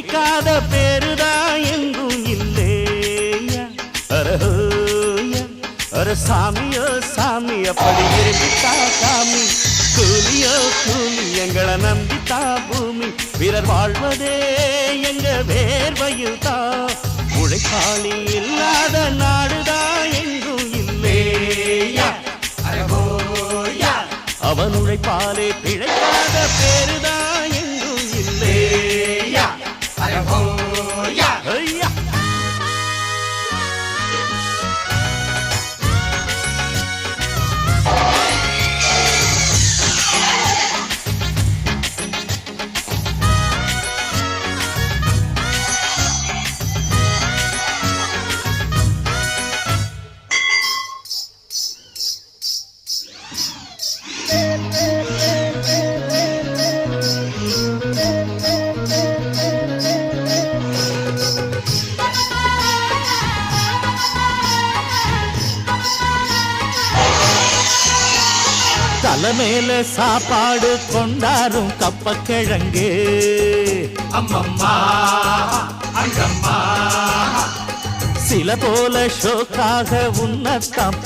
பிழைக்காத பேருதான் எங்கும் இல்லையா. அரஹோயா அர சாமியோ சாமி அப்படி இருந்துட்டா சாமி. கூலியோ கூலி எங்களை நம்பித்தா பூமி. வீரர் வாழ்வதே எங்க வேர்வையில் தான். உழைப்பாளி இல்லாத நாடுதான் எங்கும் இல்லையா. அவன் உழைப்பாலே பிழைக்காத பேருதான் எங்கும் இல்லையா. ஐயா தலைமையில சாப்பாடு கொண்டாரும் கப்பக்கிழங்கு. அம்மம்மா அங்கம்மா சில போல ஷோக்காக உன்னத்தான்